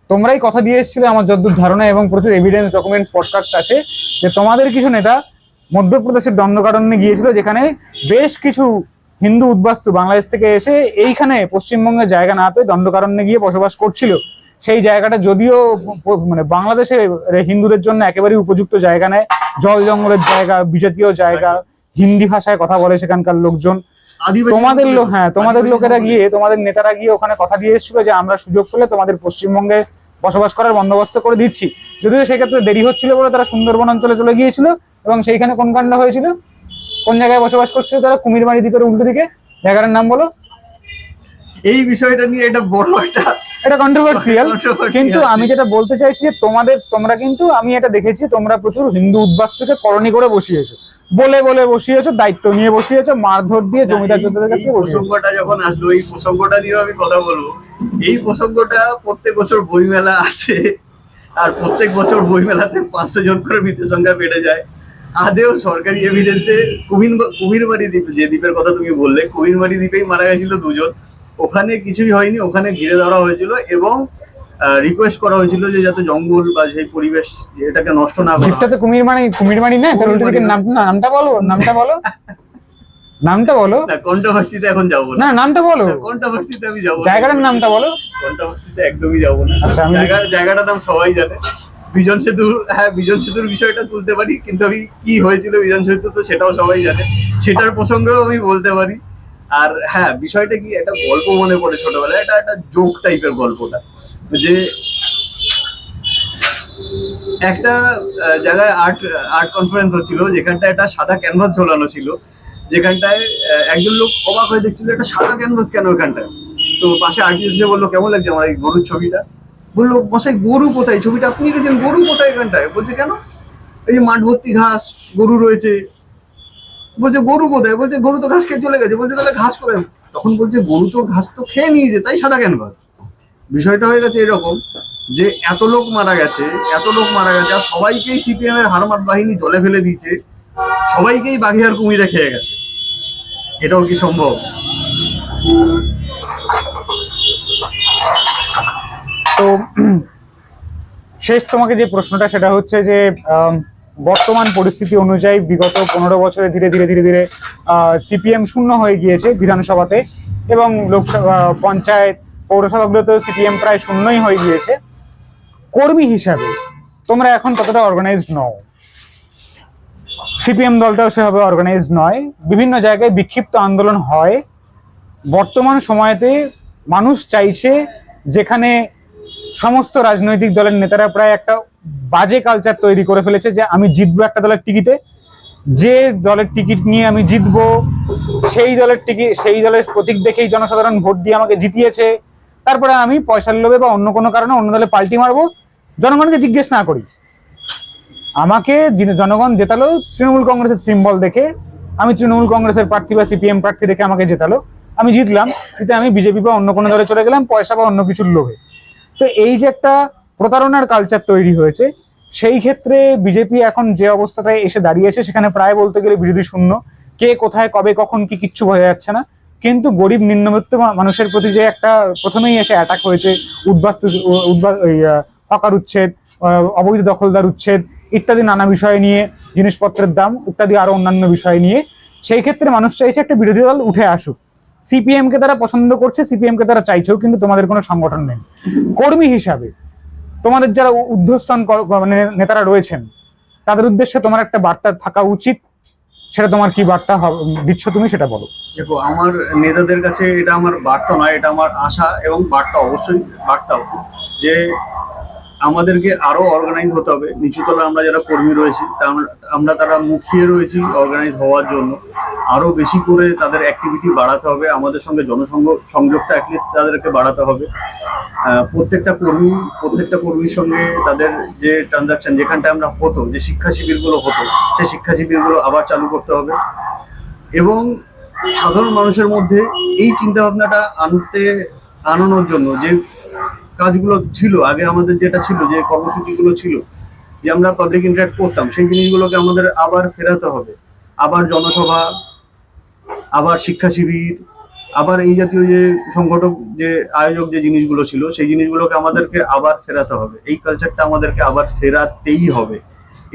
তোমরাই কথা দিয়ে এসেছিলে আমার যতদূর ধারণা, এবং প্রচুর এভিডেন্স ডকুমেন্টস পডকাস্ট আছে যে তোমাদের কিছু নেতা মধ্যপ্রদেশের দণ্ডকারণ্যে গিয়েছিল, যেখানে বেশ কিছু হিন্দু উদ্বাস্তু বাংলাদেশ থেকে এসে এইখানে পশ্চিমবঙ্গের জায়গা না পেয়ে দণ্ডকারণ্যে গিয়ে বসবাস করছিল। সেই জায়গাটা যদিও মানে বাংলাদেশে হিন্দুদের জন্য একেবারেই উপযুক্ত জায়গা নেয়, জল জঙ্গলের জায়গা, বিজাতীয় জায়গা, হিন্দি ভাষায় কথা বলে সেখানকার লোকজন, তোমাদের লোক, হ্যাঁ তোমাদের লোকেরা গিয়ে, তোমাদের নেতারা গিয়ে ওখানে কথা দিয়ে এসেছিল যে আমরা সুযোগ পেলে তোমাদের পশ্চিমবঙ্গে বসবাস করার বন্দোবস্ত করে দিচ্ছি। যদিও সেক্ষেত্রে দেরি হচ্ছিল বলে তারা সুন্দরবন অঞ্চলে চলে গিয়েছিল, এবং সেইখানে কোন কাণ্ড হয়েছিল, কোন জায়গায় বসবাস করছিল তারা, কুমিরমারি দ্বীপের উল্টো দিকে, জায়গাটার নাম বলো। এই বিষয়টা নিয়ে এটা বড় এটা কন্ট্রোভার্সিয়াল, কিন্তু আমি যেটা বলতে চাইছি যে তোমরা কিন্তু, আমি এটা দেখেছি, তোমরা প্রচুর হিন্দু উদ্বাস্তুকে কলোনি করে বসিয়েছো, বলে বলে বসিয়েছো, দায়িত্ব নিয়ে বসিয়েছো, মারধর দিয়ে জমিদার জোরদারদের কাছে বসিয়েছো। প্রসঙ্গটা যখন আসলো, এই প্রসঙ্গটা দিয়ে আমি কথা বলবো। এই প্রসঙ্গটা প্রত্যেক বছর বইমেলা আছে, আর প্রত্যেক বছর বইমেলাতে 500 জন করে মৃতের সংখ্যা বেড়ে যায়। আদেও সরকারি এভিডেন্সে কুমিরমারি দ্বীপ, যে দ্বীপের কথা তুমি বললে, কুমিরমারি দ্বীপেই মারা গেছিল 2 জন। ওখানে কিছুই হয়নি, ওখানে ঘিরে ধরা হয়েছিল এবং রিকোয়েস্ট করা হয়েছিল যে যাতে জঙ্গল বা সেই পরিবেশ এটাকে নষ্ট না করা। দ্বীপটাতে কুমিরমারি না, তার উল্টো দিকে নামটা বলো, নামটা বলো। কন্ট্রোভার্সিতে এখন যাবো না, নামটা বলো, কন্ট্রোভার্সিতে আমি যাবো, জায়গাটার নামটা বলো। কন্ট্রোভার্সিতে একদমই যাবো না। আচ্ছা, জায়গাটার নাম সবাই জানে, বিজন সেতু। হ্যাঁ, বিজন সেতুর বিষয়টা তুলতে পারি, কিন্তু আমি কি হয়েছিল বিজন সেতু তো সেটাও সবাই জানে, সেটার প্রসঙ্গেও আমি বলতে পারি। আর হ্যাঁ, বিষয়টা কি, একটা গল্প মনে পড়ে ছোটবেলায়, এটা একটা জোক টাইপের গল্পটা, যে একটা জায়গায় আর্ট কনফারেন্স হচ্ছিল, যেখানটায় একটা সাদা ক্যানভাস ঝোলানো ছিল, যেখানটায় একজন লোক অবাক হয়ে দেখছিল একটা সাদা ক্যানভাস কেন ওখানটায়। তো পাশে আর্টিস্ট এসে বললো কেমন লাগছে আমার এই গরুর ছবিটা। বললো মশাই গরু কোথায়, ছবিটা আপনি এঁকেছেন, গরু কোথায় এখানটায়? বলছে কেন? এই যে মাঠ ভর্তি ঘাস, গরু রয়েছে। বলছে গরু কোথায়? বলছে গরু তো ঘাস খেয়ে চলে গেছে। বলছে তাহলে ঘাস কোথায়? তখন বলছে গরু তো ঘাস তো খেয়ে নিয়েছে, তাই সাদা ক্যানভাস। বিষয়টা হয়ে গেছে এরকম যে এত লোক মারা গেছে, আর সবাইকেই সিপিএম এর হারমাত বাহিনী জলে ফেলে দিয়েছে, সবাইকেই বাঘে আর কুমিরে খেয়ে গেছে। এটাও কি সম্ভব? তো শেষ তোমাকে যে প্রশ্নটা, সেটা হচ্ছে যে বর্তমান পরিস্থিতি অনুযায়ী বিগত 15 বছরে ধীরে ধীরে সিপিএম শূন্য হয়ে গিয়েছে বিধানসভাতে, এবং লোকসভা, পঞ্চায়েত, পৌরসভাগুলোতেও সিপিএম প্রায় শূন্যই হয়ে গিয়েছে। কর্মী হিসাবে তোমরা এখন ততটা অর্গানাইজড নও, সিপিএম দলটাও সেভাবে অর্গানাইজড নয়, বিভিন্ন জায়গায় বিক্ষিপ্ত আন্দোলন হয়। বর্তমান সময়তে মানুষ চাইছে, যেখানে সমস্ত রাজনৈতিক দলের নেতারা প্রায় একটা বাজে কালচার তৈরি করে ফেলেছে যে আমি জিতবো একটা দলের টিকিটে, যে দলের টিকিট নিয়ে আমি জিতবো সেই দলের প্রতীক দেখেই জনসাধারণ ভোট দিয়ে আমাকে জিতিয়েছে, তারপরে আমি পয়সার লোভে বা অন্য কোনো কারণে অন্য দলে পাল্টি মারবো, জনগণকে জিজ্ঞেস না করি। আমাকে জনগণ জেতালো তৃণমূল কংগ্রেসের সিম্বল দেখে, আমি তৃণমূল কংগ্রেসের প্রার্থী বা সিপিএম প্রার্থী দেখে আমাকে জেতালো, আমি জিতলাম, জিতে আমি বিজেপি বা অন্য কোনো দলে চলে গেলাম পয়সা বা অন্য কিছুর লোভে। তো এই যে একটা প্রতারণার কালচার তৈরি হয়েছে, সেই ক্ষেত্রে বিজেপি এখন যে অবস্থাটায় এসে দাঁড়িয়েছে, সেখানে প্রায় বলতে গেলে বিরোধী শূন্য, কে কোথায় কবে কখন কি কিচ্ছু বোঝা যাচ্ছে না। কিন্তু গরিব নিম্নবিত্ত মানুষের প্রতি যে একটা প্রথমেই এসে অ্যাটাক হয়েছে, হকার উচ্ছেদ, অবৈধ দখলদার উচ্ছেদ ইত্যাদি নানা বিষয় নিয়ে, জিনিসপত্রের দাম ইত্যাদি আরো অন্যান্য বিষয় নিয়ে, সেই ক্ষেত্রে মানুষ চাইছে একটা বিরোধী দল উঠে আসুক। সিপিএম কে তারা পছন্দ করছে, সিপিএম কে তারা চাইছেও, কিন্তু তোমাদের কোনো সংগঠন নেই। কর্মী হিসাবে তোমাদের যারা ঊর্ধ্বস্থান মানে নেতারা রয়েছেন, তাদের উদ্দেশ্যে তোমার একটা বার্তা থাকা উচিত, সেটা তোমার কি বার্তা দিচ্ছ তুমি সেটা বলো। দেখো, আমার নেতাদের কাছে এটা আমার বার্তা নয়, এটা আমার আশা এবং বার্তা, অবশ্যই বার্তাও, যে আমাদেরকে আরো অর্গানাইজ হতে হবে। নিচুতলা আমরা যারা কর্মী রয়েছি আমরা তারা মুখিয়ে রয়েছি অর্গানাইজ হওয়ার জন্য। আরো বেশি করে তাদের অ্যাক্টিভিটি বাড়াতে হবে, আমাদের সঙ্গে সংযোগটা অ্যাটলিস্ট তাদেরকে বাড়াতে হবে। প্রত্যেকটা কর্মীর সঙ্গে তাদের যে ট্রানজাকশন যেখানটায় আমরা হতো, যে শিক্ষা শিবিরগুলো হতো, সেই শিক্ষা শিবিরগুলো আবার চালু করতে হবে। এবং সাধারণ মানুষের মধ্যে এই চিন্তা ভাবনাটা আনানোর জন্য যে কাজগুলো ছিল আগে, আমাদের যেটা ছিল, যে কর্মসূচিগুলো ছিল, যে আমরা পাবলিক ইন্টারাক্ট করতাম, সেই জিনিসগুলোকে আমাদের আবার ফেরাতে হবে। আবার জনসভা, আবার শিক্ষা শিবির, আবার এই জাতীয় যে সংগঠক, যে আয়োজক যে জিনিসগুলো ছিল, সেই জিনিসগুলোকে আমাদেরকে আবার ফেরাতে হবে। এই কালচারটা আমাদেরকে আবার ফেরাতেই হবে।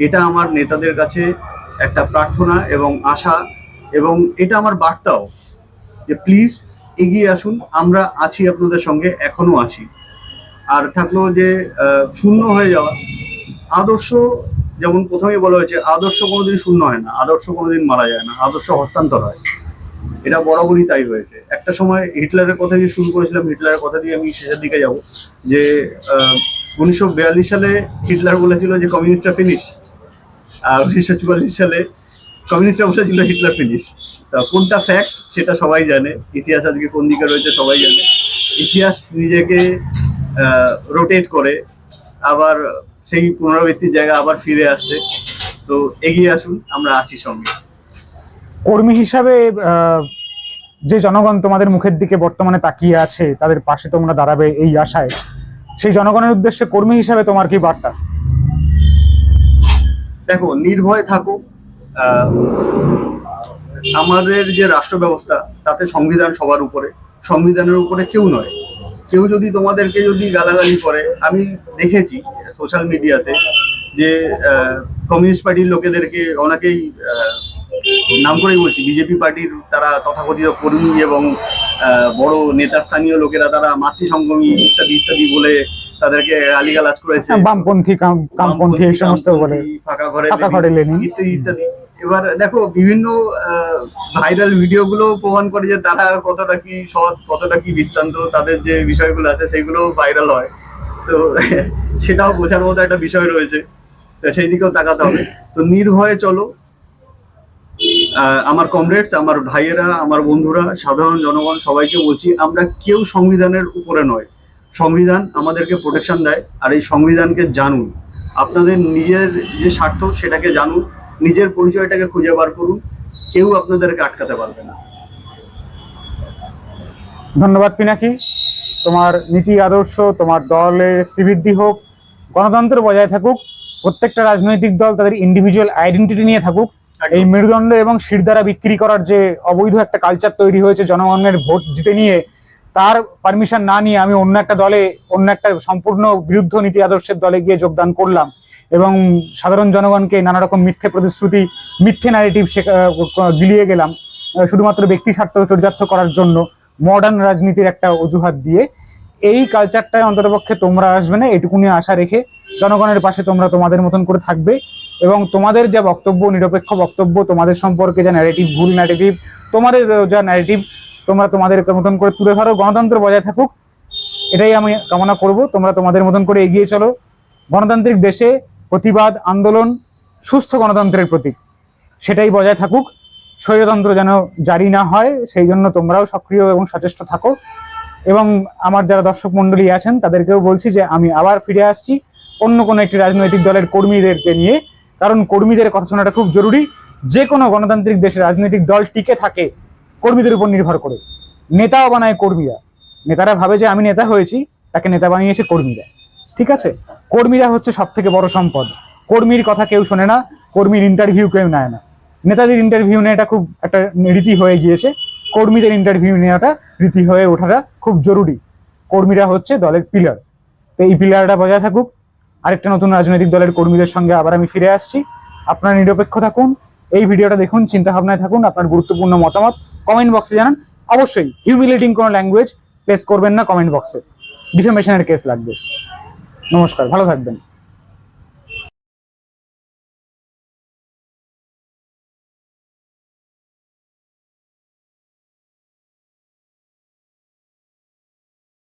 এটা আমার নেতাদের কাছে একটা প্রার্থনা এবং আশা, এবং এটা আমার বার্তাও, যে প্লিজ এগিয়ে আসুন, আমরা আছি আপনাদের সঙ্গে, এখনো আছি। আর থাকলো যে শূন্য হয়ে যাওয়া আদর্শ, যেমন প্রথমেই বলা হয়েছে, আদর্শ কোনোদিন শূন্য হয় না, আদর্শ কোনোদিন মারা যায় না, আদর্শ হস্তান্তর হয়। এটা বরাবরই তাই হয়েছে। একটা সময় হিটলারের কথা দিয়ে শুরু করেছিলাম, হিটলারের কথা দিয়ে আমি শেষের দিকে যাব, যে 1942 সালে হিটলার বলেছিল যে কমিউনিস্টরা ফিনিশ, আর 1944 সালে কমিউনিস্টরা বলেছিল হিটলার ফিনিশ। কোনটা ফ্যাক্ট সেটা সবাই জানে, ইতিহাস আজকে কোন দিকে রয়েছে সবাই জানে। ইতিহাস নিজেকে রোটেট করে আবার সেই পুনরাবৃত্তির জায়গা আবার ফিরে আসছে। তো এগিয়ে আসুন, আমরা আছি সঙ্গে। কর্মী হিসাবে যে জনগণ তোমাদের মুখের দিকে বর্তমানে তাকিয়ে আছে, তাদের পাশে তোমরা দাঁড়াবে এই আশায়, সেই জনগণের উদ্দেশ্যে কর্মী হিসাবে তোমার কি বার্তা? দেখো, নির্ভয় থাকো। আমাদের যে রাষ্ট্র ব্যবস্থা, তাতে সংবিধান সবার উপরে, সংবিধানের উপরে কেউ নয়। কেউ যদি তোমাদেরকে গালাগালি করে, আমি দেখেছি সোশ্যাল মিডিয়াতে যে কমিউনিস্ট পার্টির লোকেদেরকে অনেকেই, নাম করেই বলছি, বিজেপি পার্টির তারা তথাকথিত কর্মী এবং বড় নেতা স্থানীয় লোকেরা তারা মাতৃসঙ্গমী ইত্যাদি ইত্যাদি বলে তাদেরকে গালিগালাজ করেছে, বামপন্থী কামপন্থী এই সমস্ত বলে, ফাঁকা ঘরে লেনিন ইত্যাদি ইত্যাদি। এবার দেখো, বিভিন্ন ভাইরাল ভিডিও গুলো প্রমাণ করে যে তারা কতটা কি সৎ, কতটা কি বৃত্তান্ত, তাদের যে বিষয়গুলো আছে সেগুলো ভাইরাল হয়। তো সেটাও বোঝার মতো একটা বিষয় রয়েছে, সেই দিকেও তাকাতে হবে। তো নির্ভয়ে চলো। আমার কমরেডস, আমার ভাইয়েরা, আমার বন্ধুরা, সাধারণ জনগণ, সবাইকে বলছি, আমরা কেউ সংবিধানের উপরে নয়। সংবিধান আমাদেরকে প্রোটেকশন দেয়, আর এই সংবিধানকে জানুন। আপনাদের নিজের যে স্বার্থ সেটাকে জানুন, নিজের পরিচয়টাকে খুঁজে বার করুন, কেউ আপনাদেরকে আটকাতে পারবে না। ধন্যবাদ পিনাকি। তোমার নীতি আদর্শ, তোমার দলের শ্রীবৃদ্ধি হোক, গণতন্ত্র বজায় থাকুক, প্রত্যেকটা রাজনৈতিক দল তাদের ইন্ডিভিজুয়াল আইডেন্টিটি নিয়ে থাকুক। এই মেরুদণ্ড এবং শির দ্বারা বিক্রি করার যে অবৈধ একটা কালচার তৈরি হয়েছে জনগণের ভোট জিতে নিয়ে, তার পারমিশন না নিয়ে আমি অন্য একটা দলে, অন্য একটা সম্পূর্ণ বিরুদ্ধ নীতি আদর্শের দলে গিয়ে যোগদান করলাম এবং সাধারণ জনগণকে নানা রকম মিথ্যে প্রতিশ্রুতি, মিথ্যে ন্যারেটিভ গিলিয়ে গেলাম শুধুমাত্র ব্যক্তি স্বার্থ চরিতার্থ করার জন্য, মডার্ন রাজনীতির একটা অজুহাত দিয়ে। এই কালচারটায় অন্ততপক্ষে তোমরা আসবে না, এটুকুনি আশা রেখে জনগণের পাশে তোমরা তোমাদের মতন করে থাকবে এবং তোমাদের যা বক্তব্য, নিরপেক্ষ বক্তব্য, তোমাদের সম্পর্কে যা ন্যারেটিভ, ভুল ন্যারেটিভ, তোমাদের যা ন্যারেটিভ, তোমরা তোমাদের মতন করে তুলে ধরো। গণতন্ত্র বজায় থাকুক, এটাই আমি কামনা করব। তোমরা তোমাদের মতন করে এগিয়ে চলো। গণতান্ত্রিক দেশে প্রতিবাদ, আন্দোলন সুস্থ গণতন্ত্রের প্রতীক, সেটাই বজায় থাকুক। স্বৈরতন্ত্র যেন জারি না হয়, সেই জন্য তোমরাও সক্রিয় এবং সচেষ্ট থাকো। এবং আমার যারা দর্শক মন্ডলী আছেন তাদেরকেও বলছি যে আমি আবার ফিরে আসছি অন্য কোনো একটি রাজনৈতিক দলের কর্মীদেরকে নিয়ে, কারণ কর্মীদের কথা শোনাটা খুব জরুরি। যে কোনো গণতান্ত্রিক দেশে রাজনৈতিক দল টিকে থাকে কর্মীদের উপর নির্ভর করে। নেতাও বানায় কর্মীরা, নেতারা ভাবে যে আমি নেতা হয়েছি, তাকে নেতা বানিয়েছে কর্মীরা। ঠিক আছে, কর্মীরা হচ্ছে সব থেকে বড় সম্পদ। কর্মীর কথা কেউ শোনে না, কর্মীর ইন্টারভিউ কেউ নেয় না। নেতাদের ইন্টারভিউ নেওয়াটা খুব একটা রীতি হয়ে গিয়েছে, কর্মীদের ইন্টারভিউ নেওয়াটা রীতি হয়ে ওঠাটা খুব জরুরি। কর্মীরা হচ্ছে দলের পিলার, তো এই পিলারটা বজায় থাকুক। আরেকটা নতুন রাজনৈতিক দলের কর্মীদের সঙ্গে আবার আমি ফিরে আসছি। আপনারা নিরপেক্ষ থাকুন, এই ভিডিওটা দেখুন, চিন্তা ভাবনায় থাকুন, আপনার গুরুত্বপূর্ণ মতামত কমেন্ট বক্সে জানান। অবশ্যই হিউমিলেটিং কোনো ল্যাঙ্গুয়েজ প্লেস করবেন না কমেন্ট বক্সে, ডিফেমেশনের কেস লাগবে। নমস্কার, ভালো থাকবেন।